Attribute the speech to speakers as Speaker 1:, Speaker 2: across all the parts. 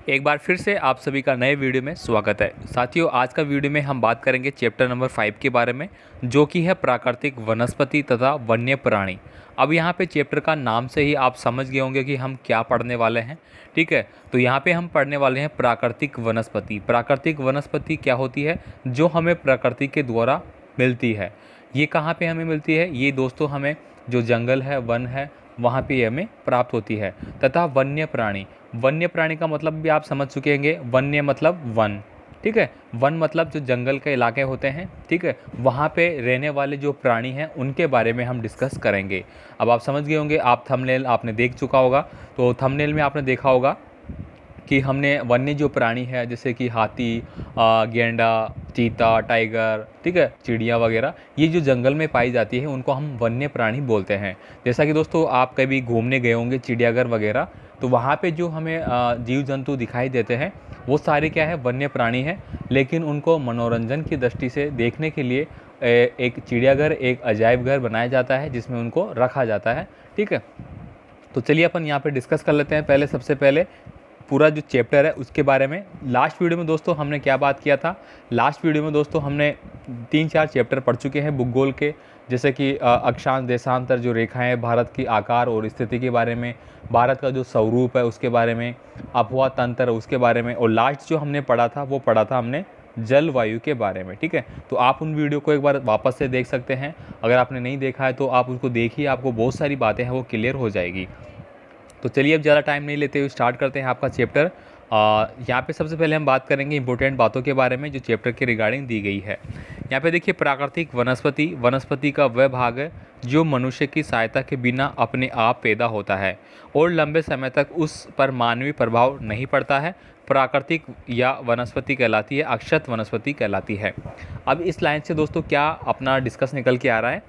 Speaker 1: एक बार फिर से आप सभी का नए वीडियो में स्वागत है। साथियों, आज का वीडियो में हम बात करेंगे चैप्टर नंबर 5 के बारे में, जो कि है प्राकृतिक वनस्पति तथा वन्य प्राणी। अब यहाँ पे चैप्टर का नाम से ही आप समझ गए होंगे कि हम क्या पढ़ने वाले हैं। ठीक है, तो यहाँ पे हम पढ़ने वाले हैं प्राकृतिक वनस्पति। प्राकृतिक वनस्पति क्या होती है? जो हमें प्रकृति के द्वारा मिलती है। ये कहाँ पर हमें मिलती है? ये दोस्तों हमें जो जंगल है, वन है, वहाँ पे हमें प्राप्त होती है। तथा वन्य प्राणी, वन्य प्राणी का मतलब भी आप समझ चुके होंगे। वन्य मतलब वन, ठीक है। वन मतलब जो जंगल के इलाके होते हैं, ठीक है, वहाँ पे रहने वाले जो प्राणी हैं उनके बारे में हम डिस्कस करेंगे। अब आप समझ गए होंगे, आप थंबनेल आपने देख चुका होगा, तो थंबनेल में आपने देखा होगा कि हमने वन्य जो प्राणी है जैसे कि हाथी, गैंडा, चीता, टाइगर, ठीक है, चिड़िया वगैरह, ये जो जंगल में पाई जाती है उनको हम वन्य प्राणी बोलते हैं। जैसा कि दोस्तों आप कभी घूमने गए होंगे चिड़ियाघर वगैरह, तो वहाँ पे जो हमें जीव जंतु दिखाई देते हैं वो सारे क्या है? वन्य प्राणी हैं। लेकिन उनको मनोरंजन की दृष्टि से देखने के लिए एक चिड़ियाघर, एक अजायब घर बनाया जाता है जिसमें उनको रखा जाता है। ठीक है, तो चलिए अपन यहाँ पे डिस्कस कर लेते हैं। पहले सबसे पहले पूरा जो चैप्टर है उसके बारे में। लास्ट वीडियो में दोस्तों हमने क्या बात किया था? लास्ट वीडियो में दोस्तों हमने 3-4 चैप्टर पढ़ चुके हैं भूगोल के, जैसे कि अक्षांश देशांतर जो रेखाएं, भारत की आकार और स्थिति के बारे में, भारत का जो स्वरूप है उसके बारे में, अफवाह तंत्र उसके बारे में, और लास्ट जो हमने पढ़ा था वो पढ़ा था हमने जलवायु के बारे में। ठीक है, तो आप उन वीडियो को एक बार वापस से देख सकते हैं। अगर आपने नहीं देखा है तो आप उसको देखिए, आपको बहुत सारी बातें हैं वो क्लियर हो जाएगी। तो चलिए अब ज़्यादा टाइम नहीं लेते हुए स्टार्ट करते हैं आपका चैप्टर। यहाँ पे सबसे पहले हम बात करेंगे इंपॉर्टेंट बातों के बारे में जो चैप्टर के रिगार्डिंग दी गई है। यहाँ पे देखिए, प्राकृतिक वनस्पति, वनस्पति का वह भाग है जो मनुष्य की सहायता के बिना अपने आप पैदा होता है और लंबे समय तक उस पर मानवीय प्रभाव नहीं पड़ता है। प्राकृतिक या वनस्पति कहलाती है, अक्षत वनस्पति कहलाती है। अब इस लाइन से दोस्तों क्या अपना डिस्कस निकल के आ रहा है?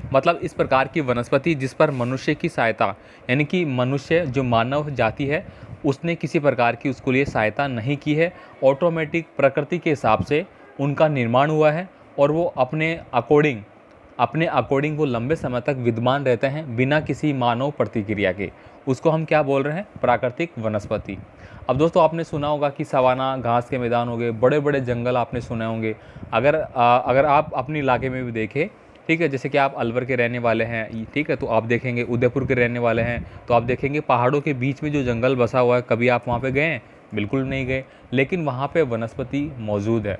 Speaker 1: मतलब इस प्रकार की वनस्पति जिस पर मनुष्य की सहायता, यानी कि मनुष्य जो मानव जाति है उसने किसी प्रकार की उसके लिए सहायता नहीं की है, ऑटोमेटिक प्रकृति के हिसाब से उनका निर्माण हुआ है और वो अपने अकॉर्डिंग वो लंबे समय तक विद्यमान रहते हैं बिना किसी मानव प्रतिक्रिया के। उसको हम क्या बोल रहे हैं? प्राकृतिक वनस्पति। अब दोस्तों आपने सुना होगा कि सवाना, घास के मैदान हो गए, बड़े बड़े जंगल आपने सुने होंगे। अगर आप अपने इलाके में भी देखें, ठीक है, जैसे कि आप अलवर के रहने वाले हैं, ठीक है, तो आप देखेंगे उदयपुर के रहने वाले हैं तो आप देखेंगे पहाड़ों के बीच में जो जंगल बसा हुआ है, कभी आप वहाँ पे गए हैं? बिल्कुल नहीं गए, लेकिन वहाँ पे वनस्पति मौजूद है।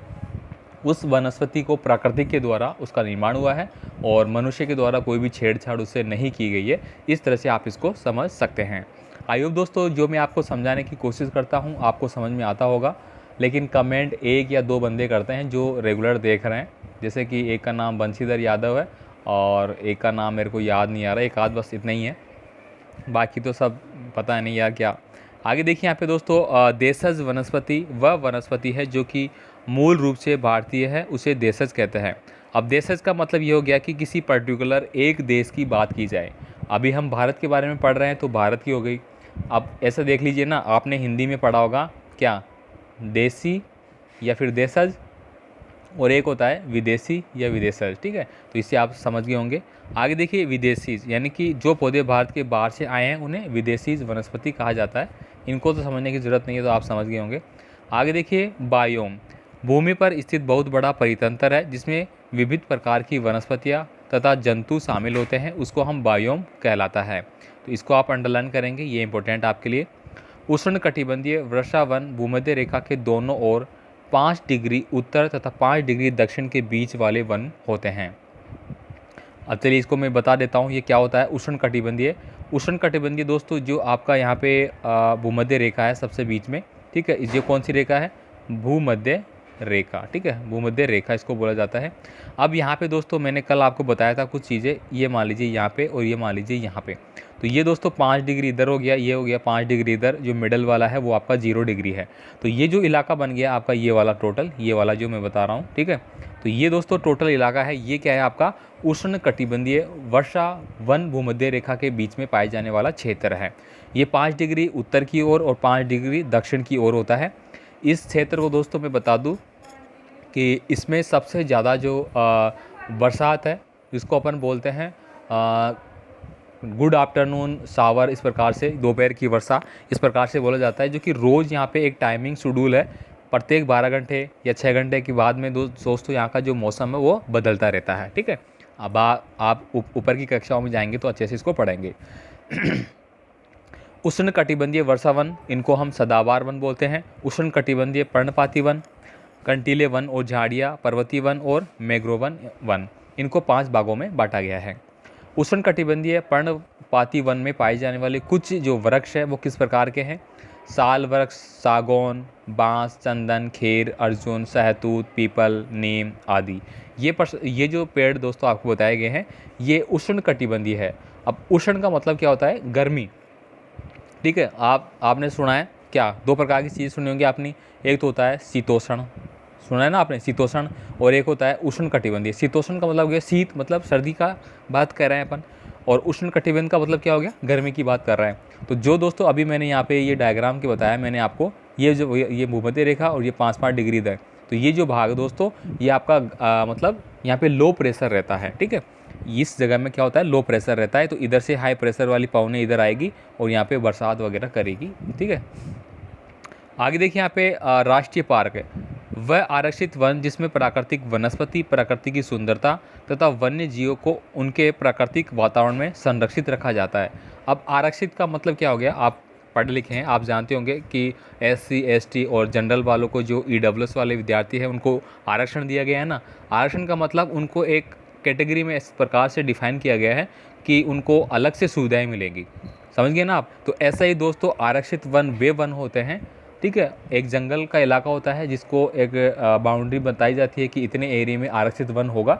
Speaker 1: उस वनस्पति को प्रकृति के द्वारा उसका निर्माण हुआ है और मनुष्य के द्वारा कोई भी छेड़छाड़ उससे नहीं की गई है। इस तरह से आप इसको समझ सकते हैं। आई होप दोस्तों जो मैं आपको समझाने की कोशिश करता हूँ आपको समझ में आता होगा, लेकिन कमेंट 1 या 2 बंदे करते हैं जो रेगुलर देख रहे हैं। जैसे कि एक का नाम बंशीधर यादव है और एक का नाम मेरे को याद नहीं आ रहा, एक आध बस इतना ही है, बाकी तो सब पता नहीं यार क्या। आगे देखिए यहाँ पे दोस्तों, देशज वनस्पति वह वनस्पति है जो कि मूल रूप से भारतीय है, उसे देशज कहते हैं। अब देशज का मतलब ये हो गया कि किसी पर्टिकुलर एक देश की बात की जाए। अभी हम भारत के बारे में पढ़ रहे हैं तो भारत की हो गई। अब ऐसा देख लीजिए ना, आपने हिंदी में पढ़ा होगा क्या? देसी या फिर देशज, और एक होता है विदेशी या विदेशज। ठीक है, तो इससे आप समझ गए होंगे। आगे देखिए, विदेशीज यानी कि जो पौधे भारत के बाहर से आए हैं उन्हें विदेशीज वनस्पति कहा जाता है। इनको तो समझने की ज़रूरत नहीं है, तो आप समझ गए होंगे। आगे देखिए, बायोम, भूमि पर स्थित बहुत बड़ा परितंत्र है जिसमें विविध प्रकार की वनस्पतियाँ तथा जंतु शामिल होते हैं, उसको हम बायोम कहलाता है। तो इसको आप अंडरलाइन करेंगे, ये इंपॉर्टेंट आपके लिए। उष्णकटिबंधीय वर्षावन भूमध्य रेखा के दोनों ओर 5 डिग्री उत्तर तथा 5 डिग्री दक्षिण के बीच वाले वन होते हैं। अब चलिए इसको मैं बता देता हूँ ये क्या होता है उष्णकटिबंधीय। उष्णकटिबंधीय दोस्तों जो आपका यहाँ पे भूमध्य रेखा है सबसे बीच में, ठीक है, ये कौन सी रेखा है? भूमध्य रेखा। ठीक है, भूमध्य रेखा इसको बोला जाता है। अब यहाँ पे दोस्तों मैंने कल आपको बताया था कुछ चीज़ें, ये मान लीजिए यहाँ पे और ये मान लीजिए यहाँ पे। तो ये दोस्तों 5 डिग्री इधर हो गया, ये हो गया 5 डिग्री इधर, जो मिडल वाला है वो आपका 0 डिग्री है। तो ये जो इलाका बन गया आपका, ये वाला टोटल, ये वाला जो मैं बता रहा हूँ, ठीक है, तो ये दोस्तों टोटल इलाका है। ये क्या है आपका? उष्णकटिबंधीय वर्षा वन भूमध्य रेखा के बीच में पाए जाने वाला क्षेत्र है। ये 5 डिग्री उत्तर की ओर और 5 डिग्री दक्षिण की ओर होता है। इस क्षेत्र को दोस्तों मैं बता दूं कि इसमें सबसे ज़्यादा जो बरसात है, जिसको अपन बोलते हैं गुड आफ्टरनून शावर, इस प्रकार से दोपहर की वर्षा इस प्रकार से बोला जाता है, जो कि रोज़ यहाँ पे एक टाइमिंग शेड्यूल है। प्रत्येक 12 घंटे या 6 घंटे के बाद में दोस्तों यहाँ का जो मौसम है वो बदलता रहता है। ठीक है, अब आप ऊपर की कक्षाओं में जाएंगे तो अच्छे से इसको पढ़ेंगे। उष्ण कटिबंधीय वर्षा वन, इनको हम सदाबहार वन बोलते हैं। उष्ण कटिबंधीय पर्णपाती वन, कंटीले वन और झाड़ियाँ, पर्वतीय वन और मैंग्रोव वन, इनको 5 भागों में बांटा गया है। उष्ण कटिबंधीय पर्णपाती वन में पाए जाने वाले कुछ जो वृक्ष है वो किस प्रकार के हैं? साल वृक्ष, सागौन, बांस, चंदन, खेर, अर्जुन, सहतूत, पीपल, नीम आदि। ये जो पेड़ दोस्तों आपको बताए गए हैं ये उष्ण कटिबंधीय है। अब उष्ण का मतलब क्या होता है? गर्मी। ठीक है, आपने सुना है क्या? 2 प्रकार की चीज़ सुनी होंगी आपने। एक तो होता है शीतोष्ण, सुना है ना आपने, शीतोष्ण, और एक होता है उष्ण कटिबंधीय। शीतोष्ण का मतलब हो गया शीत, मतलब सर्दी का बात कर रहे हैं अपन, और उष्ण कटिबंध का मतलब क्या हो गया? गर्मी की बात कर रहे हैं। तो जो दोस्तों अभी मैंने यहाँ पे ये डायग्राम के बताया मैंने आपको, ये भूमध्य रेखा और ये 5-5 डिग्री है, तो ये जो भाग है दोस्तों ये आपका मतलब यहाँ पे लो प्रेशर रहता है। ठीक है, इस जगह में क्या होता है? लो प्रेशर रहता है, तो इधर से हाई प्रेशर वाली पवनें इधर आएगी और यहाँ पे बरसात वगैरह करेगी। ठीक है, आगे देखिए यहाँ पे राष्ट्रीय पार्क है वह आरक्षित वन जिसमें प्राकृतिक वनस्पति, प्रकृति की सुंदरता तथा वन्य जीवों को उनके प्राकृतिक वातावरण में संरक्षित रखा जाता है। अब आरक्षित का मतलब क्या हो गया? आप पढ़े लिखे हैं, आप जानते होंगे कि SC ST और जनरल वालों को, जो EWS वाले विद्यार्थी हैं उनको आरक्षण दिया गया है ना। आरक्षण का मतलब उनको एक कैटेगरी में इस प्रकार से डिफाइन किया गया है कि उनको अलग से सुविधाएँ मिलेंगी। समझ गए ना आप? तो ऐसा ही दोस्तों आरक्षित वन वे वन होते हैं। ठीक है, एक जंगल का इलाका होता है जिसको एक बाउंड्री बताई जाती है कि इतने एरिया में आरक्षित वन होगा,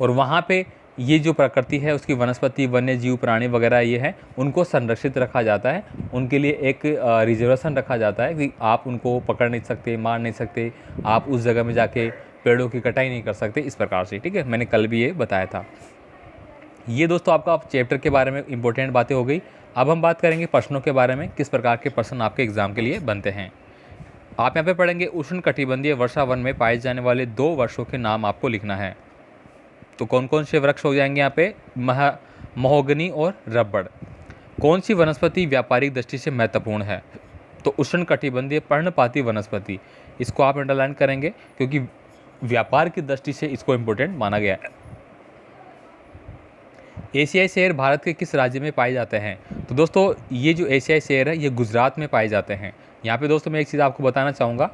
Speaker 1: और वहाँ पे ये जो प्रकृति है उसकी वनस्पति, वन्य जीव, प्राणी वगैरह ये है उनको संरक्षित रखा जाता है। उनके लिए एक रिजर्वेशन रखा जाता है कि आप उनको पकड़ नहीं सकते, मार नहीं सकते, आप उस जगह में जाके पेड़ों की कटाई नहीं कर सकते, इस प्रकार से। ठीक है, मैंने कल भी ये बताया था। ये दोस्तों आपका चैप्टर के बारे में इंपॉर्टेंट बातें हो गई। अब हम बात करेंगे प्रश्नों के बारे में, किस प्रकार के प्रश्न आपके एग्जाम के लिए बनते हैं। आप यहाँ पे पढ़ेंगे उष्ण कटिबंधीय वर्षा वन में पाए जाने वाले 2 वृक्षों के नाम आपको लिखना है। तो कौन कौन से वृक्ष हो जाएंगे यहाँ पे? महोगनी और रबड़। कौन सी वनस्पति व्यापारिक दृष्टि से महत्वपूर्ण है? तो उष्ण कटिबंधीय पर्णपाती वनस्पति, इसको आप अंडरलाइन करेंगे क्योंकि व्यापार की दृष्टि से इसको इम्पोर्टेंट माना गया है। एशियाई शेर भारत के किस राज्य में पाए जाते हैं? तो दोस्तों ये जो एशियाई शेर है ये गुजरात में पाए जाते हैं। यहाँ पे दोस्तों मैं एक चीज़ आपको बताना चाहूँगा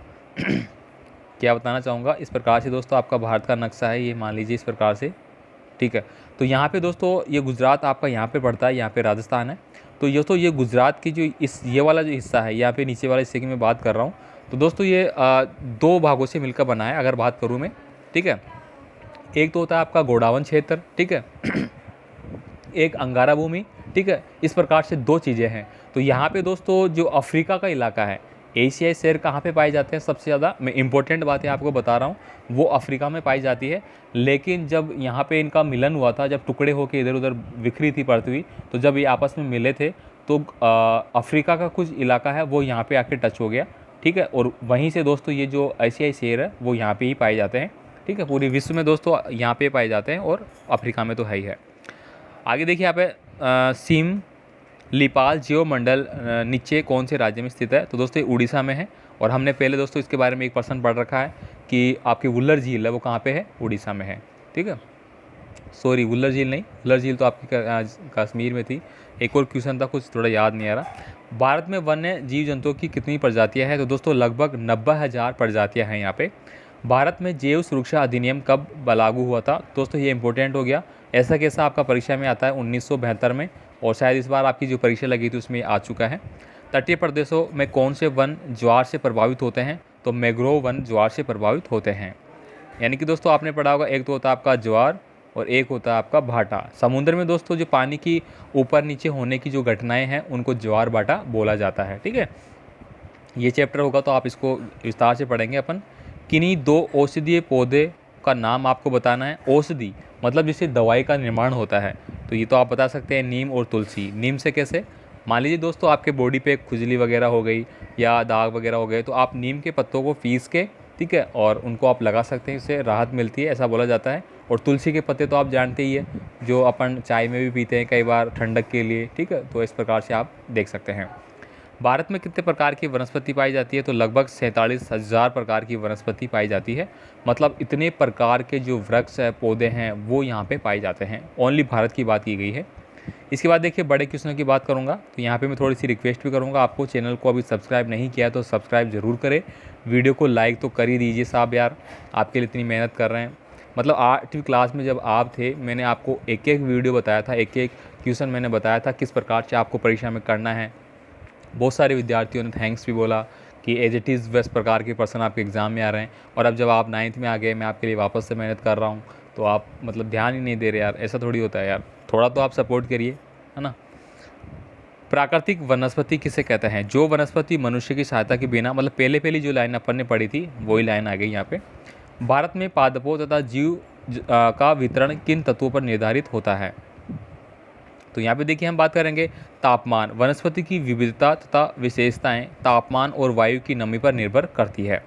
Speaker 1: क्या बताना चाहूँगा, इस प्रकार से दोस्तों आपका भारत का नक्शा है, ये मान लीजिए इस प्रकार से। ठीक है, तो यहाँ पे दोस्तों ये गुजरात आपका यहाँ पे पड़ता है, यहाँ पे राजस्थान है। तो दोस्तों ये गुजरात की जो ये वाला जो हिस्सा है, यहाँ पे नीचे वाले हिस्से की मैं बात कर रहा हूँ, तो दोस्तों ये 2 भागों से मिलकर बना है अगर बात करूँ मैं। ठीक है, एक तो होता है आपका गोडावन क्षेत्र, ठीक है एक अंगारा भूमि। ठीक है, इस प्रकार से 2 चीज़ें हैं। तो यहाँ पे दोस्तों जो अफ्रीका का इलाका है, एशियाई शेर कहाँ पे पाए जाते हैं सबसे ज़्यादा? मैं इंपॉर्टेंट बातें आपको बता रहा हूँ, वो अफ्रीका में पाई जाती है। लेकिन जब यहाँ पे इनका मिलन हुआ था, जब टुकड़े होकर इधर उधर बिखरी थी पृथ्वी, तो जब ये आपस में मिले थे तो अफ्रीका का कुछ इलाका है वो यहाँ पर आके टच हो गया। ठीक है, और वहीं से दोस्तों ये जो एशियाई शेर है वो यहाँ पर ही पाए जाते हैं। ठीक है, पूरे विश्व में दोस्तों यहाँ पे पाए जाते हैं और अफ्रीका में तो है ही है। आगे देखिए यहाँ पे सिम लिपाल जीवमंडल नीचे कौन से राज्य में स्थित है? तो दोस्तों ये उड़ीसा में है, और हमने पहले दोस्तों इसके बारे में एक पर्सन पढ़ रखा है कि आपकी वुल्लर झील है वो कहाँ पे है? उड़ीसा में है। ठीक है, सॉरी वुल्लर झील नहीं, वुल्लर झील तो आपकी कश्मीर में थी। एक और क्वेश्चन था, कुछ थोड़ा याद नहीं आ रहा। भारत में वन्य जीव जंतुओं की कितनी प्रजातियाँ हैं? तो दोस्तों लगभग 90,000 प्रजातियाँ हैं यहाँ पे। भारत में जैव सुरक्षा अधिनियम कब लागू हुआ था? दोस्तों ये इंपॉर्टेंट हो गया, ऐसा कैसा आपका परीक्षा में आता है 1972 में, और शायद इस बार आपकी जो परीक्षा लगी थी उसमें आ चुका है। तटीय प्रदेशों में कौन से वन ज्वार से प्रभावित होते हैं? तो मैंग्रोव वन ज्वार से प्रभावित होते हैं। यानी कि दोस्तों आपने पढ़ा होगा, एक तो होता है आपका ज्वार और एक होता है आपका भाटा। समुद्र में दोस्तों जो पानी की ऊपर नीचे होने की जो घटनाएँ हैं उनको ज्वार भाटा बोला जाता है। ठीक है, ये चैप्टर होगा तो आप इसको विस्तार से पढ़ेंगे अपन। किन्हीं 2 औषधीय पौधे का नाम आपको बताना है। औषधि मतलब जिससे दवाई का निर्माण होता है, तो ये तो आप बता सकते हैं नीम और तुलसी। नीम से कैसे? मान लीजिए दोस्तों आपके बॉडी पे खुजली वगैरह हो गई या दाग वगैरह हो गए, तो आप नीम के पत्तों को पीस के, ठीक है, और उनको आप लगा सकते हैं, इससे राहत मिलती है ऐसा बोला जाता है। और तुलसी के पत्ते तो आप जानते ही है, जो अपन चाय में भी पीते हैं कई बार ठंडक के लिए, ठीक है, तो इस प्रकार से आप देख सकते हैं। भारत में कितने प्रकार की वनस्पति पाई जाती है, तो लगभग 47,000 प्रकार की वनस्पति पाई जाती है। मतलब इतने प्रकार के जो वृक्ष है, पौधे हैं, वो यहाँ पे पाए जाते हैं। ओनली भारत की बात की गई है। इसके बाद देखिए बड़े क्वेश्चनों की बात करूँगा, तो यहाँ पे मैं थोड़ी सी रिक्वेस्ट भी करूँगा आपको, चैनल को अभी सब्सक्राइब नहीं किया तो सब्सक्राइब ज़रूर करें, वीडियो को लाइक तो कर ही दीजिए साहब यार, आपके लिए इतनी मेहनत कर रहे हैं। मतलब 8वीं क्लास में जब आप थे, मैंने आपको एक एक वीडियो बताया था, एक एक क्वेश्चन मैंने बताया था किस प्रकार से आपको परीक्षा में करना है। बहुत सारे विद्यार्थियों ने थैंक्स भी बोला कि एज इट इज़ बेस्ट प्रकार के पर्सन आपके एग्ज़ाम में आ रहे हैं, और अब जब आप 9th में आ गए, मैं आपके लिए वापस से मेहनत कर रहा हूँ, तो आप मतलब ध्यान ही नहीं दे रहे यार, ऐसा थोड़ी होता है यार, थोड़ा तो आप सपोर्ट करिए, है ना। प्राकृतिक वनस्पति किसे कहते हैं, जो वनस्पति मनुष्य की सहायता के बिना, मतलब पहली जो लाइन अपन ने पढ़ी थी वही लाइन आ गई यहाँ पे। भारत में पादपों तथा जीव का वितरण किन तत्वों पर निर्धारित होता है, तो यहाँ पे देखिए हम बात करेंगे तापमान। वनस्पति की विविधता तथा विशेषताएं तापमान और वायु की नमी पर निर्भर करती है।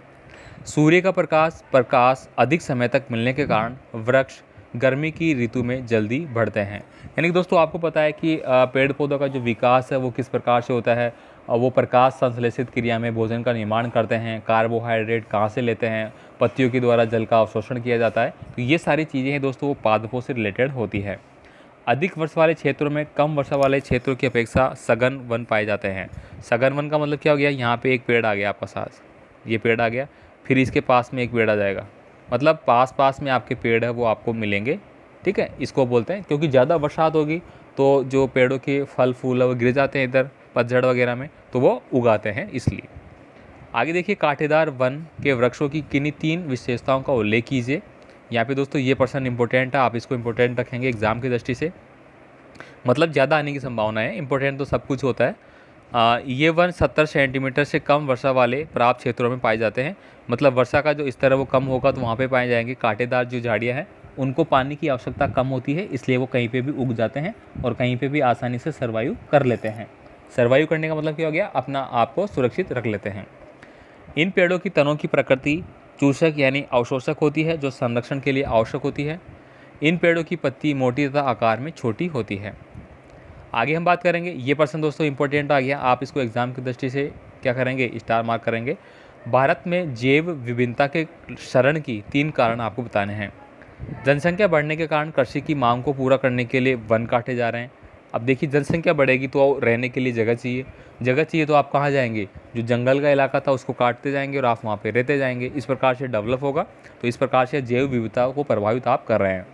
Speaker 1: सूर्य का प्रकाश अधिक समय तक मिलने के कारण वृक्ष गर्मी की ऋतु में जल्दी बढ़ते हैं। यानी कि दोस्तों आपको पता है कि पेड़ पौधों का जो विकास है वो किस प्रकार से होता है, वो प्रकाश संश्लेषित क्रिया में भोजन का निर्माण करते हैं, कार्बोहाइड्रेट कहाँ से लेते हैं, पत्तियों के द्वारा जल का अवशोषण किया जाता है। तो ये सारी चीज़ें हैं दोस्तों, वो पादपों से रिलेटेड होती है। अधिक वर्षा वाले क्षेत्रों में कम वर्षा वाले क्षेत्रों की अपेक्षा सघन वन पाए जाते हैं। सघन वन का मतलब क्या हो गया, यहाँ पे एक पेड़ आ गया आपका साथ, ये पेड़ आ गया, फिर इसके पास में एक पेड़ आ जाएगा, मतलब पास पास में आपके पेड़ है वो आपको मिलेंगे, ठीक है, इसको बोलते हैं। क्योंकि ज़्यादा बरसात होगी तो जो पेड़ों के फल फूल है वो गिर जाते हैं इधर पतझड़ वगैरह में, तो वो उगाते हैं इसलिए। आगे देखिए कांटेदार वन के वृक्षों की किन्हीं 3 विशेषताओं का उल्लेख कीजिए। यहाँ पे दोस्तों ये पर्सन इंपॉर्टेंट है, आप इसको इंपॉर्टेंट रखेंगे एग्जाम की दृष्टि से, मतलब ज़्यादा आने की संभावना है, इंपॉर्टेंट तो सब कुछ होता है। ये वन 70 सेंटीमीटर से कम वर्षा वाले प्राप्त क्षेत्रों में पाए जाते हैं। मतलब वर्षा का जो स्तर है वो कम होगा तो वहाँ पे पाए जाएंगे। कांटेदार जो झाड़ियाँ हैं उनको पानी की आवश्यकता कम होती है, इसलिए वो कहीं पे भी उग जाते हैं और कहीं पे भी आसानी से सर्वाइव कर लेते हैं। सर्वाइव करने का मतलब क्या हो गया, अपना आप को सुरक्षित रख लेते हैं। इन पेड़ों की तनों की प्रकृति चूषक यानी अवशोषक होती है, जो संरक्षण के लिए आवश्यक होती है। इन पेड़ों की पत्ती मोटी तथा आकार में छोटी होती है। आगे हम बात करेंगे, ये पर्सन दोस्तों इंपॉर्टेंट आ गया, आप इसको एग्जाम की दृष्टि से क्या करेंगे, स्टार मार्क करेंगे। भारत में जैव विभिन्नता के क्षरण की 3 कारण आपको बताने हैं। जनसंख्या बढ़ने के कारण कृषि की मांग को पूरा करने के लिए वन काटे जा रहे हैं। अब देखिए जनसंख्या बढ़ेगी तो रहने के लिए जगह चाहिए, जगह चाहिए तो आप कहाँ जाएंगे, जो जंगल का इलाका था उसको काटते जाएंगे और आप वहाँ पे रहते जाएंगे, इस प्रकार से डेवलप होगा। तो इस प्रकार से जैव विविधता को प्रभावित आप कर रहे हैं।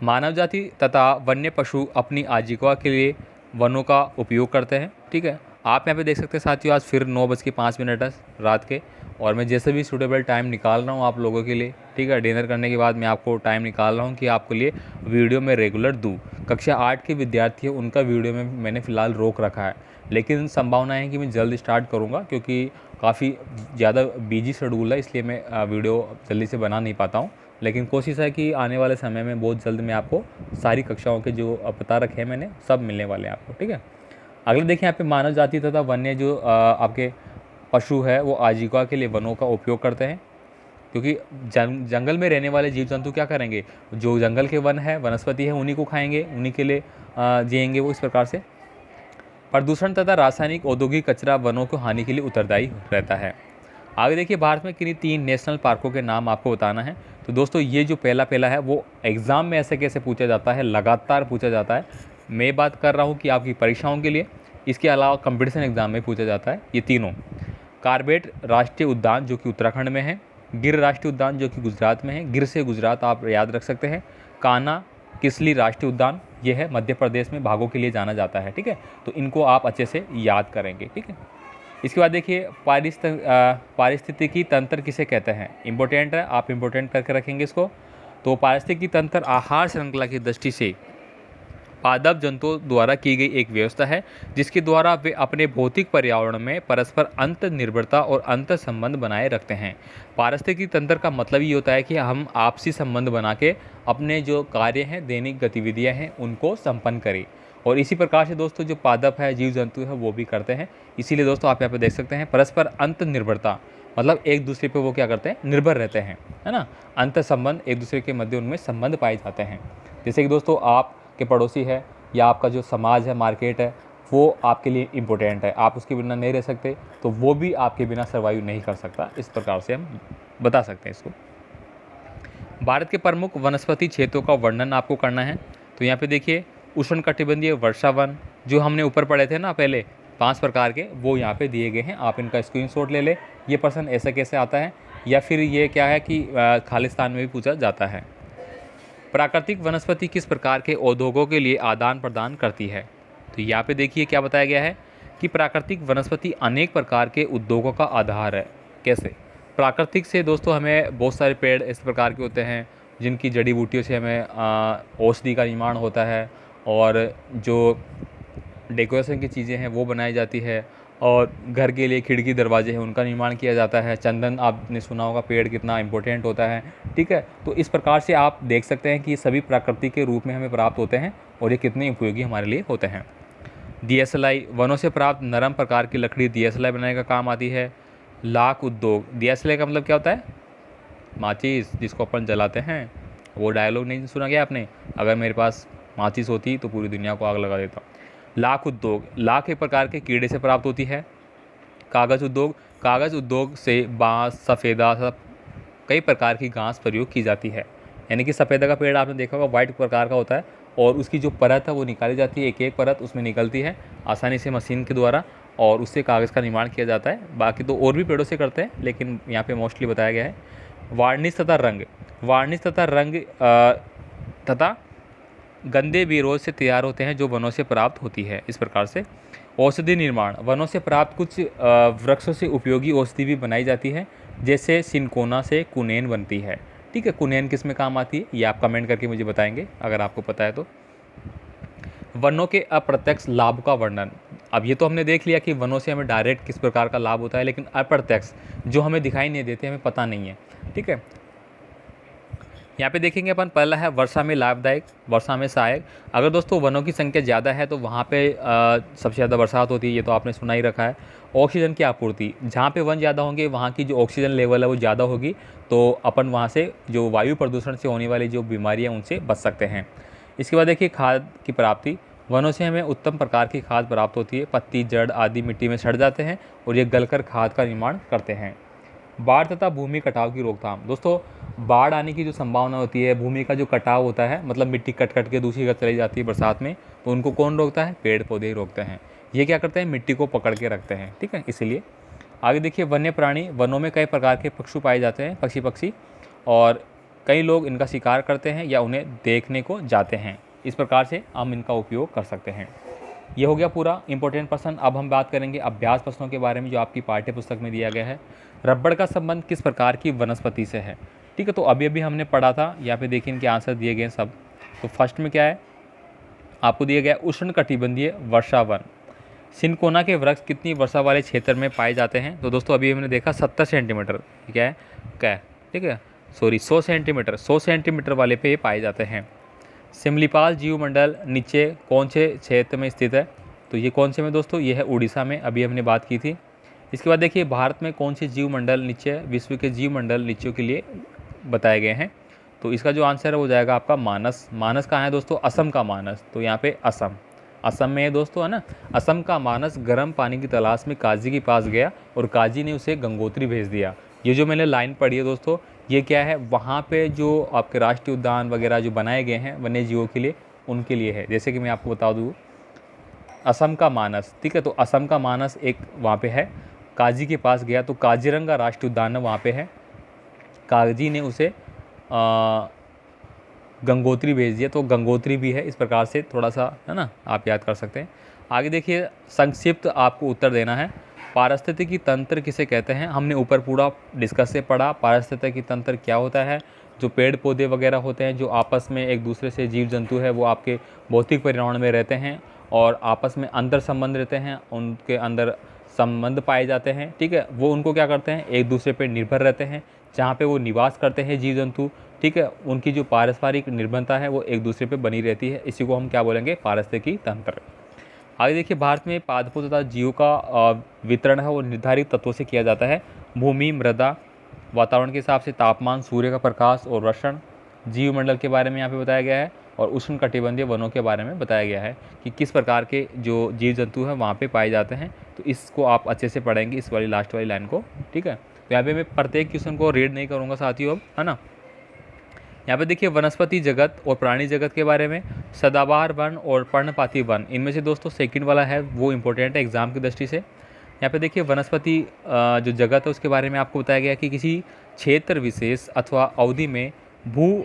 Speaker 1: मानव जाति तथा वन्य पशु अपनी आजीविका के लिए वनों का उपयोग करते हैं, ठीक है। आप यहाँ पे देख सकते हैं साथियों, आज फिर 9:05 है रात के, और मैं जैसे भी सूटेबल टाइम निकाल रहा हूँ आप लोगों के लिए, ठीक है। डिनर करने के बाद मैं आपको टाइम निकाल रहा हूँ कि आपके लिए वीडियो में रेगुलर दूँ। कक्षा 8 के विद्यार्थी हैं उनका वीडियो में मैंने फ़िलहाल रोक रखा है, लेकिन संभावना है कि मैं जल्द स्टार्ट करूँगा, क्योंकि काफ़ी ज़्यादा बिजी शेड्यूल है, इसलिए मैं वीडियो जल्दी से बना नहीं पाता हूँ। लेकिन कोशिश है कि आने वाले समय में बहुत जल्द मैं आपको सारी कक्षाओं के जो बता रखे हैं मैंने सब मिलने वाले हैं आपको, ठीक है। अगले देखिए यहाँ पे मानव जाति तथा वन्य जो आपके पशु है वो आजीविका के लिए वनों का उपयोग करते हैं, क्योंकि जंगल में रहने वाले जीव जंतु क्या करेंगे, जो जंगल के वन है वनस्पति है उन्हीं को खाएंगे, उन्हीं के लिए जिएंगे वो, इस प्रकार से। प्रदूषण तथा रासायनिक औद्योगिक कचरा वनों को हानि के लिए उत्तरदायी रहता है। आगे देखिए भारत में किन्हीं 3 नेशनल पार्कों के नाम आपको बताना है। तो दोस्तों ये जो पहला है वो एग्ज़ाम में ऐसे कैसे पूछा जाता है, लगातार पूछा जाता है। मैं बात कर रहा हूँ कि आपकी परीक्षाओं के लिए, इसके अलावा कंपटीशन एग्ज़ाम में पूछा जाता है ये तीनों। कार्बेट राष्ट्रीय उद्यान जो कि उत्तराखंड में है, गिर राष्ट्रीय उद्यान जो कि गुजरात में है, गिर से गुजरात आप याद रख सकते हैं। कान्हा किसली राष्ट्रीय उद्यान ये है मध्य प्रदेश में, बाघों के लिए जाना जाता है, ठीक है। तो इनको आप अच्छे से याद करेंगे, ठीक है। इसके बाद देखिए पारिस्थितिकी तंत्र किसे कहते हैं, इंपॉर्टेंट है, आप इंपॉर्टेंट करके रखेंगे इसको। तो पारिस्थितिकी तंत्र आहार श्रृंखला की दृष्टि से पादप जंतुओं द्वारा की गई एक व्यवस्था है, जिसके द्वारा वे अपने भौतिक पर्यावरण में परस्पर अंत निर्भरता और अंतर संबंध बनाए रखते हैं। पारिस्थितिकी तंत्र का मतलब ये होता है कि हम आपसी संबंध बना के अपने जो कार्य हैं, दैनिक गतिविधियां हैं, उनको संपन्न करें। और इसी प्रकार से दोस्तों जो पादप है, जीव जंतु है, वो भी करते हैं। इसीलिए दोस्तों आप यहाँ पे देख सकते हैं परस्पर अंत निर्भरता, मतलब एक दूसरे पे वो क्या करते हैं, निर्भर रहते हैं, है ना। अंतर संबंध एक दूसरे के मध्य उनमें संबंध पाए जाते हैं। जैसे कि दोस्तों आपके पड़ोसी है या आपका जो समाज है, मार्केट है, वो आपके लिए इम्पोर्टेंट है, आप उसके बिना नहीं रह सकते, तो वो भी आपके बिना सर्वाइव नहीं कर सकता। इस प्रकार से हम बता सकते हैं इसको। भारत के प्रमुख वनस्पति क्षेत्रों का वर्णन आपको करना है। तो यहाँ पे देखिए उष्णकटिबंधीय वर्षा वन, जो हमने ऊपर पढ़े थे ना पहले 5 प्रकार के, वो यहाँ पे दिए गए हैं, आप इनका स्क्रीनशॉट ले लें। ये प्रश्न ऐसा कैसे आता है, या फिर ये क्या है कि खालिस्तान में भी पूछा जाता है। प्राकृतिक वनस्पति किस प्रकार के उद्योगों के लिए आदान प्रदान करती है। तो यहाँ पे देखिए क्या बताया गया है कि प्राकृतिक वनस्पति अनेक प्रकार के उद्योगों का आधार है। कैसे? प्राकृतिक से दोस्तों हमें बहुत सारे पेड़ इस प्रकार के होते हैं जिनकी जड़ी बूटियों से हमें औषधि का निर्माण होता है, और जो डेकोरेशन की चीज़ें हैं वो बनाई जाती है, और घर के लिए खिड़की दरवाजे हैं उनका निर्माण किया जाता है। चंदन आपने सुना होगा, पेड़ कितना इंपॉर्टेंट होता है, ठीक है। तो इस प्रकार से आप देख सकते हैं कि ये सभी प्राकृतिक के रूप में हमें प्राप्त होते हैं और ये कितने उपयोगी हमारे लिए होते हैं। दियासलाई, वनों से प्राप्त नरम प्रकार की लकड़ी दियासलाई बनाने का काम आती है। लाख उद्योग, दियासलाई का मतलब क्या होता है, माचिस जिसको अपन जलाते हैं। वो डायलॉग नहीं सुना गया आपने, अगर मेरे पास माचिस होती तो पूरी दुनिया को आग लगा देता। लाख उद्योग, लाख एक प्रकार के कीड़े से प्राप्त होती है। कागज़ उद्योग, कागज़ उद्योग से बांस, सफ़ेदा, सब कई प्रकार की घास प्रयोग की जाती है। यानी कि सफ़ेदा का पेड़ आपने देखा होगा, वाइट प्रकार का होता है, और उसकी जो परत है वो निकाली जाती है, एक एक परत उसमें निकलती है आसानी से मशीन के द्वारा, और उससे कागज़ का निर्माण किया जाता है। बाकी तो और भी पेड़ों से करते हैं, लेकिन यहाँ पे मोस्टली बताया गया है। वार्निश तथा रंग, वार्निश तथा रंग तथा गंदे बीरोज से तैयार होते हैं जो वनों से प्राप्त होती है। इस प्रकार से औषधि निर्माण, वनों से प्राप्त कुछ वृक्षों से उपयोगी औषधि भी बनाई जाती है, जैसे सिनकोना से कुनेन बनती है, ठीक है। कुनेन किस में काम आती है ये आप कमेंट करके मुझे बताएंगे अगर आपको पता है तो। वनों के अप्रत्यक्ष लाभ का वर्णन, अब ये तो हमने देख लिया कि वनों से हमें डायरेक्ट किस प्रकार का लाभ होता है, लेकिन अप्रत्यक्ष जो हमें दिखाई नहीं देते, हमें पता नहीं है, ठीक है। यहाँ पे देखेंगे अपन, पहला है वर्षा में लाभदायक, वर्षा में सहायक। अगर दोस्तों वनों की संख्या ज़्यादा है तो वहाँ पे सबसे ज़्यादा बरसात होती है, ये तो आपने सुना ही रखा है। ऑक्सीजन की आपूर्ति, जहाँ पे वन ज़्यादा होंगे वहाँ की जो ऑक्सीजन लेवल है वो ज़्यादा होगी, तो अपन वहाँ से जो वायु प्रदूषण से होने वाली जो बीमारियाँ उनसे बच सकते हैं। इसके बाद देखिए खाद की प्राप्ति, वनों से हमें उत्तम प्रकार की खाद प्राप्त होती है। पत्ती, जड़ आदि मिट्टी में सड़ जाते हैं और ये गलकर खाद का निर्माण करते हैं। बाढ़ तथा भूमि कटाव की रोकथाम, दोस्तों बाढ़ आने की जो संभावना होती है, भूमि का जो कटाव होता है, मतलब मिट्टी कट कट के दूसरी जगह चली जाती है बरसात में, तो उनको कौन रोकता है, पेड़ पौधे ही रोकते हैं। ये क्या करते हैं, मिट्टी को पकड़ के रखते हैं, ठीक है। इसीलिए आगे देखिए वन्य प्राणी, वनों में कई प्रकार के पशु पाए जाते हैं, पक्षी, और कई लोग इनका शिकार करते हैं या उन्हें देखने को जाते हैं। इस प्रकार से हम इनका उपयोग कर सकते हैं। ये हो गया पूरा इंपॉर्टेंट प्रश्न। अब हम बात करेंगे अभ्यास प्रश्नों के बारे में जो आपकी पाठ्य पुस्तक में दिया गया है। रबड़ का संबंध किस प्रकार की वनस्पति से है, ठीक है। तो अभी अभी हमने पढ़ा था, यहाँ पे देखिए इनके आंसर दिए गए सब। तो फर्स्ट में क्या है, आपको दिया गया उष्णकटिबंधीय वर्षा वन। सिनकोना के वृक्ष कितनी वर्षा वाले क्षेत्र में पाए जाते हैं। तो दोस्तों अभी हमने देखा 70 सेंटीमीटर, क्या है, ठीक है, सॉरी 100 सेंटीमीटर, 100 सेंटीमीटर वाले पे ये पाए जाते हैं। सिमलीपाल जीवमंडल नीचे कौन से क्षेत्र में स्थित है। तो ये कौन से में दोस्तों, ये है उड़ीसा में, अभी हमने बात की थी। इसके बाद देखिए भारत में कौन से जीवमंडल नीचे, विश्व के जीवमंडल नीचों के लिए बताए गए हैं। तो इसका जो आंसर है वो जाएगा आपका मानस। मानस कहाँ है दोस्तों, असम का मानस। तो यहाँ पे असम में है दोस्तों, है ना। असम का मानस गर्म पानी की तलाश में काजी के पास गया और काजी ने उसे गंगोत्री भेज दिया। ये जो मैंने लाइन पढ़ी है दोस्तों, ये क्या है, वहाँ पे जो आपके राष्ट्रीय उद्यान वगैरह जो बनाए गए हैं वन्य जीवों के लिए, उनके लिए है। जैसे कि मैं आपको बता दूँ, असम का मानस, ठीक है। तो असम का मानस एक वहाँ पे है, काजी के पास गया, तो काजीरंगा राष्ट्रीय उद्यान वहाँ पे है, काजी ने उसे गंगोत्री भेज दिया, तो गंगोत्री भी है। इस प्रकार से थोड़ा सा, है ना, आप याद कर सकते हैं। आगे देखिए संक्षिप्त आपको उत्तर देना है। पारिस्थितिकी तंत्र किसे कहते हैं, हमने ऊपर पूरा डिस्कस से पढ़ा। पारिस्थितिकी तंत्र क्या होता है, जो पेड़ पौधे वगैरह होते हैं जो आपस में एक दूसरे से, जीव जंतु है वो आपके भौतिक पर्यावरण में रहते हैं और आपस में अंतर संबंध रहते हैं, उनके अंदर संबंध पाए जाते हैं, ठीक है। वो उनको क्या करते हैं, एक दूसरे पर निर्भर रहते हैं, जहाँ पे वो निवास करते हैं जीव जंतु, ठीक है। उनकी जो पारस्परिक निर्भरता है वो एक दूसरे पे बनी रहती है। इसी को हम क्या बोलेंगे, पारिस्थितिकी तंत्र। आगे देखिए भारत में पादपों तथा जीवों का वितरण है वो निर्धारित तत्वों से किया जाता है। भूमि, मृदा, वातावरण के हिसाब से तापमान, सूर्य का प्रकाश और रोशन, जीवमंडल के बारे में यहाँ पे बताया गया है, और उष्णकटिबंधीय वनों के बारे में बताया गया है कि किस प्रकार के जो जीव जंतु हैं वहाँ पे पाए जाते हैं। तो इसको आप अच्छे से पढ़ेंगे, इस वाली लास्ट वाली लाइन को, ठीक है। तो यहाँ पे मैं प्रत्येक क्वेश्चन को रीड नहीं करूँगा साथियों अब, है ना। यहाँ पे देखिए वनस्पति जगत और प्राणी जगत के बारे में, सदाबहार वन और पर्णपाती वन, इनमें से दोस्तों सेकंड वाला है वो इम्पोर्टेंट है एग्जाम की दृष्टि से। यहाँ पे देखिए वनस्पति जो जगत है उसके बारे में आपको बताया गया कि किसी क्षेत्र विशेष अथवा अवधि में भू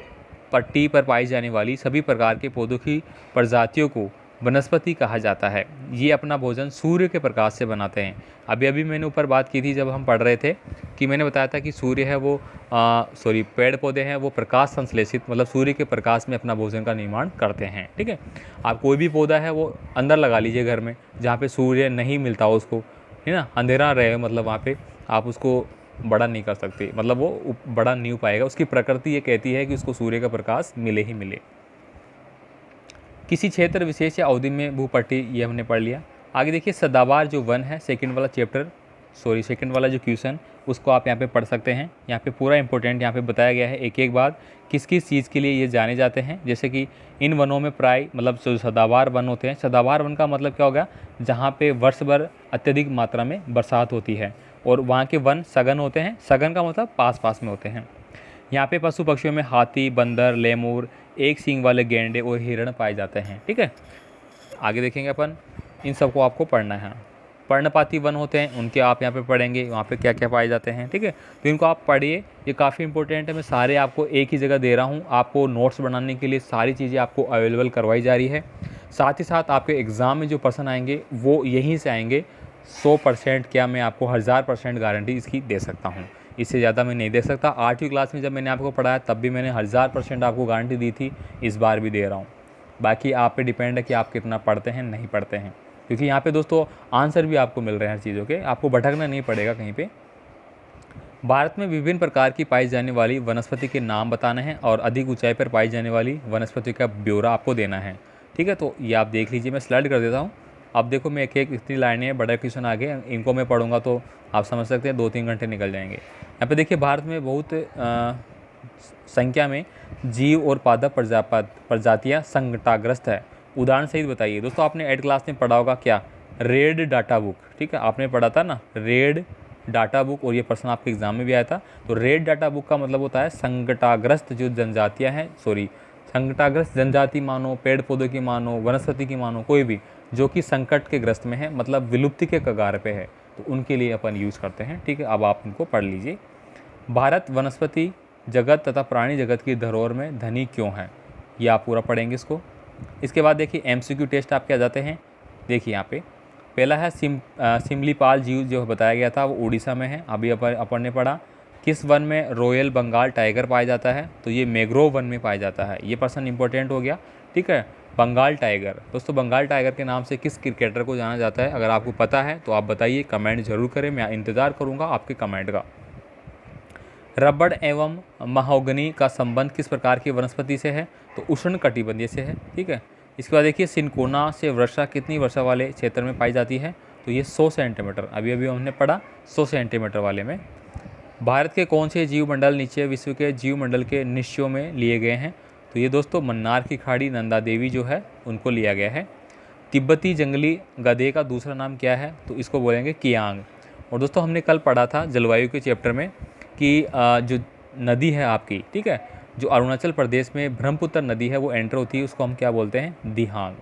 Speaker 1: पट्टी पर पाई जाने वाली सभी प्रकार के पौधों की प्रजातियों को वनस्पति कहा जाता है। ये अपना भोजन सूर्य के प्रकाश से बनाते हैं। अभी अभी मैंने ऊपर बात की थी जब हम पढ़ रहे थे कि मैंने बताया था कि सूर्य है वो पेड़ पौधे हैं वो प्रकाश संश्लेषित मतलब सूर्य के प्रकाश में अपना भोजन का निर्माण करते हैं, ठीक है। आप कोई भी पौधा है वो अंदर लगा लीजिए घर में जहाँ पे सूर्य नहीं मिलता हो उसको, है ना, अंधेरा रहे, मतलब वहाँ पे आप उसको बड़ा नहीं कर सकते, मतलब वो बड़ा नहीं हो पाएगा। उसकी प्रकृति ये कहती है कि उसको सूर्य का प्रकाश मिले ही मिले। किसी क्षेत्र विशेष या अवधि में भूपट्टी, ये हमने पढ़ लिया। आगे देखिए सदाबहार जो वन है, सेकंड वाला जो क्वेश्चन उसको आप यहाँ पे पढ़ सकते हैं। यहाँ पे पूरा इंपॉर्टेंट यहाँ पे बताया गया है एक एक बात किस किस चीज़ के लिए ये जाने जाते हैं। जैसे कि इन वनों में प्राय मतलब जो सदाबहार वन होते हैं, सदाबहार वन का मतलब क्या होगा, जहाँ पे वर्ष भर अत्यधिक मात्रा में बरसात होती है, और वहाँ के वन सघन होते हैं। सघन का मतलब पास पास में होते हैं। यहाँ पे पशु पक्षियों में हाथी, बंदर, लेमूर, एक सींग वाले गैंडे और हिरण पाए जाते हैं, ठीक है। आगे देखेंगे अपन, इन सबको आपको पढ़ना है। पर्णपाती वन होते हैं, उनके आप यहाँ पे पढ़ेंगे वहाँ पे क्या क्या पाए जाते हैं, ठीक है। तो इनको आप पढ़िए, ये काफ़ी इंपॉर्टेंट है। मैं सारे आपको एक ही जगह दे रहा हूँ, आपको नोट्स बनाने के लिए सारी चीज़ें आपको अवेलेबल करवाई जा रही है। साथ ही साथ आपके एग्ज़ाम में जो पर्सन आएंगे वो यहीं से आएंगे। 100% क्या, मैं आपको 1000% गारंटी इसकी दे सकता हूँ, इससे ज़्यादा मैं नहीं दे सकता। 8वीं क्लास में जब मैंने आपको पढ़ाया तब भी मैंने 1000% आपको गारंटी दी थी, इस बार भी दे रहा हूँ। बाकी आप पे डिपेंड है कि आप कितना पढ़ते हैं नहीं पढ़ते हैं, क्योंकि यहाँ पे दोस्तों आंसर भी आपको मिल रहे हैं हर चीज़ों के, आपको भटकना नहीं पड़ेगा कहीं पे। भारत में विभिन्न प्रकार की पाई जाने वाली वनस्पति के नाम बताना है और अधिक ऊंचाई पर पाई जाने वाली वनस्पति का ब्यौरा आपको देना है, ठीक है। तो ये आप देख लीजिए, मैं स्लाइड कर देता हूँ। अब देखो मैं एक एक इतनी लाइनें हैं, बड़ा क्वेश्चन आगे, इनको मैं पढ़ूंगा तो आप समझ सकते हैं 2-3 घंटे निकल जाएंगे। यहाँ पे देखिए भारत में बहुत संख्या में जीव और पादप प्रजातियाँ संकटाग्रस्त है। उदाहरण सहित बताइए। दोस्तों आपने 8 क्लास में पढ़ा होगा क्या, रेड डाटा बुक, ठीक है, आपने पढ़ा था ना रेड डाटा बुक, और ये प्रश्न आपके एग्जाम में भी आया था। तो रेड डाटा बुक का मतलब होता है संकटाग्रस्त जो जनजातियाँ हैं, संकटाग्रस्त जनजाति मानो, पेड़ पौधों की मानो, वनस्पति की मानो, कोई भी जो कि संकट के ग्रस्त में है, मतलब विलुप्ति के कगार पे है, तो उनके लिए अपन यूज़ करते हैं, ठीक है। अब आप इनको पढ़ लीजिए। भारत वनस्पति जगत तथा प्राणी जगत की धरोहर में धनी क्यों है, ये आप पूरा पढ़ेंगे इसको। इसके बाद देखिए MCQ टेस्ट आपके आ जाते हैं। देखिए यहाँ पे पहला है सिमलीपाल जीव जो बताया गया था वो उड़ीसा में है। अभी अपन ने पढ़ा किस वन में रॉयल बंगाल टाइगर पाया जाता है, तो ये मैंग्रोव वन में पाया जाता है। ये पर्सन इंपॉर्टेंट हो गया, ठीक है। बंगाल टाइगर, दोस्तों बंगाल टाइगर के नाम से किस क्रिकेटर को जाना जाता है, अगर आपको पता है तो आप बताइए, कमेंट जरूर करें, मैं इंतज़ार करूँगा आपके कमेंट का। रबड़ एवं महोगनी का संबंध किस प्रकार की वनस्पति से है, तो उष्णकटिबंधीय से है, ठीक है। इसके बाद देखिए सिनकोना से वर्षा कितनी वर्षा वाले क्षेत्र में पाई जाती है, तो ये 100 सेंटीमीटर, अभी अभी हमने पढ़ा 100 सेंटीमीटर वाले में। भारत के कौन से जीवमंडल नीचे विश्व के जीवमंडल के निश्चयों में लिए गए हैं, तो ये दोस्तों मन्नार की खाड़ी, नंदा देवी जो है उनको लिया गया है। तिब्बती जंगली गधे का दूसरा नाम क्या है, तो इसको बोलेंगे कियांग। और दोस्तों हमने कल पढ़ा था जलवायु के चैप्टर में कि जो नदी है आपकी, ठीक है, जो अरुणाचल प्रदेश में ब्रह्मपुत्र नदी है वो एंटर होती है, उसको हम क्या बोलते हैं, दिहांग।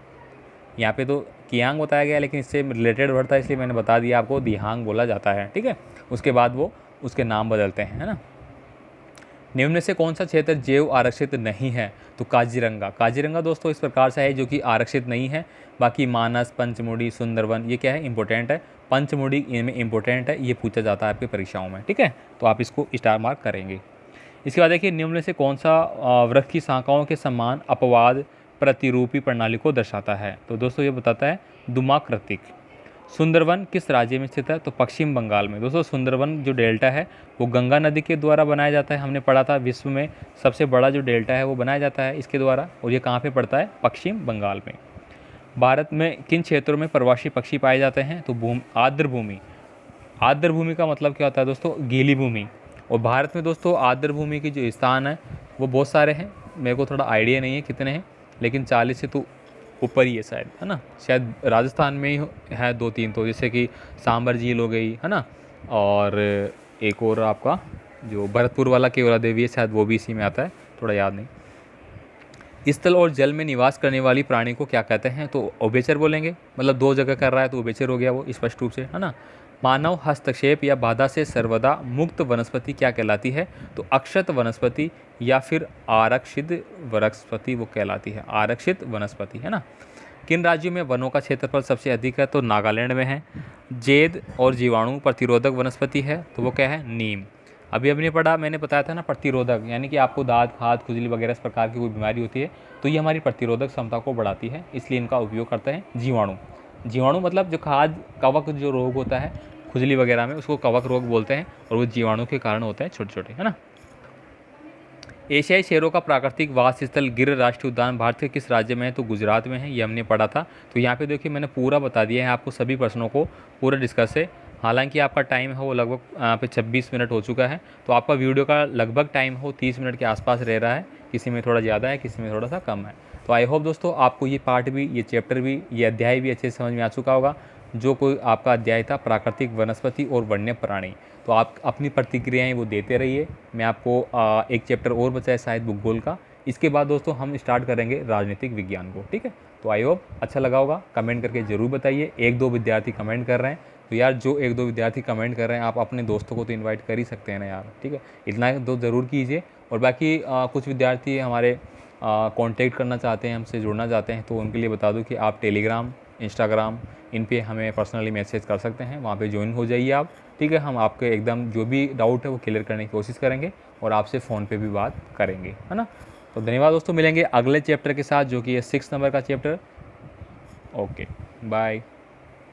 Speaker 1: यहाँ पे तो कियांग बताया गया, लेकिन इससे रिलेटेड वर्ड था इसलिए मैंने बता दिया आपको, दिहांग बोला जाता है, ठीक है। उसके बाद वो उसके नाम बदलते हैं, है ना। निम्न में से कौन सा क्षेत्र जैव आरक्षित नहीं है, तो काजीरंगा। काजीरंगा दोस्तों इस प्रकार से है जो कि आरक्षित नहीं है। बाकी मानस, पंचमुड़ी, सुंदरवन ये क्या है, इंपॉर्टेंट है। पंचमुड़ी इनमें इंपॉर्टेंट है, ये पूछा जाता है आपकी परीक्षाओं में, ठीक है। तो आप इसको स्टार मार्क करेंगे। इसके बाद देखिए निम्न में से कौन सा वृक्ष की शाखाओं के समान अपवाद प्रतिरूपी प्रणाली को दर्शाता है, तो दोस्तों ये बताता है दुमाकृतिक। सुंदरवन किस राज्य में स्थित है, तो पश्चिम बंगाल में। दोस्तों सुंदरवन जो डेल्टा है वो गंगा नदी के द्वारा बनाया जाता है। हमने पढ़ा था विश्व में सबसे बड़ा जो डेल्टा है वो बनाया जाता है इसके द्वारा, और ये कहाँ पे पड़ता है, पश्चिम बंगाल में। भारत में किन क्षेत्रों में प्रवासी पक्षी पाए जाते हैं, तो आर्द्र भूमि, आर्द्र भूमि का मतलब क्या होता है दोस्तों, गीली भूमि। और भारत में दोस्तों आर्द्र भूमि के जो स्थान है वो बहुत सारे हैं, मेरे को थोड़ा आइडिया नहीं है कितने हैं, लेकिन 40 से तो ऊपर ही है शायद, है ना। शायद राजस्थान में ही है 2-3, तो जैसे कि सांबर झील हो गई, है ना। और एक और आपका जो भरतपुर वाला केवला देवी है, शायद वो भी इसी में आता है, थोड़ा याद नहीं। स्थल और जल में निवास करने वाली प्राणी को क्या कहते हैं, तो उभयचर बोलेंगे, मतलब 2 जगह कर रहा है तो उभयचर हो गया वो स्पष्ट रूप से, है ना। मानव हस्तक्षेप या बाधा से सर्वदा मुक्त वनस्पति क्या कहलाती है, तो अक्षत वनस्पति या फिर आरक्षित वनस्पति वो कहलाती है, आरक्षित वनस्पति, है ना। किन राज्यों में वनों का क्षेत्रफल सबसे अधिक है, तो नागालैंड में है। जेद और जीवाणु प्रतिरोधक वनस्पति है, तो वो क्या है, नीम। अभी अभी पढ़ा, मैंने बताया था ना, प्रतिरोधक, यानी कि आपको दांत खाद खुजली वगैरह इस प्रकार की कोई बीमारी होती है तो ये हमारी प्रतिरोधक क्षमता को बढ़ाती है, इसलिए इनका उपयोग करते हैं। जीवाणु, जीवाणु मतलब जो खाद कवक जो रोग होता है खुजली वगैरह में, उसको कवक रोग बोलते हैं, और वो जीवाणु के कारण होते हैं, छोटे छोटे, है ना। एशियाई शेरों का प्राकृतिक वास स्थल गिर राष्ट्रीय उद्यान भारत के किस राज्य में है, तो गुजरात में है, ये हमने पढ़ा था। तो यहाँ पे देखिए मैंने पूरा बता दिया है आपको, सभी प्रश्नों को पूरा डिस्कस है। हालांकि आपका टाइम है वो लगभग यहाँ पे 26 मिनट हो चुका है, तो आपका वीडियो का लगभग टाइम हो 30 मिनट के आसपास रह रहा है, किसी में थोड़ा ज़्यादा है, किसी में थोड़ा सा कम है। तो आई होप दोस्तों आपको ये पार्ट भी, ये चैप्टर भी, ये अध्याय भी अच्छे से समझ में आ चुका होगा। जो कोई आपका अध्याय था प्राकृतिक वनस्पति और वन्य प्राणी, तो आप अपनी प्रतिक्रियाएं वो देते रहिए। मैं आपको एक चैप्टर और बचा है शायद भूगोल का, इसके बाद दोस्तों हम स्टार्ट करेंगे राजनीतिक विज्ञान को, ठीक है। तो आई होप अच्छा लगा होगा, कमेंट करके ज़रूर बताइए। 1-2 विद्यार्थी कमेंट कर रहे हैं, तो यार जो 1-2 विद्यार्थी कमेंट कर रहे हैं आप अपने दोस्तों को तो इन्वाइट कर ही सकते हैं ना यार, ठीक है, इतना तो ज़रूर कीजिए। और बाकी कुछ विद्यार्थी हमारे कांटेक्ट करना चाहते हैं, हमसे जुड़ना चाहते हैं, तो उनके लिए बता दूं कि आप टेलीग्राम, इंस्टाग्राम, इन पे हमें पर्सनली मैसेज कर सकते हैं, वहाँ पे ज्वाइन हो जाइए आप, ठीक है। हम आपके एकदम जो भी डाउट है वो क्लियर करने की कोशिश करेंगे और आपसे फ़ोन पे भी बात करेंगे, है ना। तो धन्यवाद दोस्तों, मिलेंगे अगले चैप्टर के साथ जो कि है 6 नंबर का चैप्टर। Okay, bye.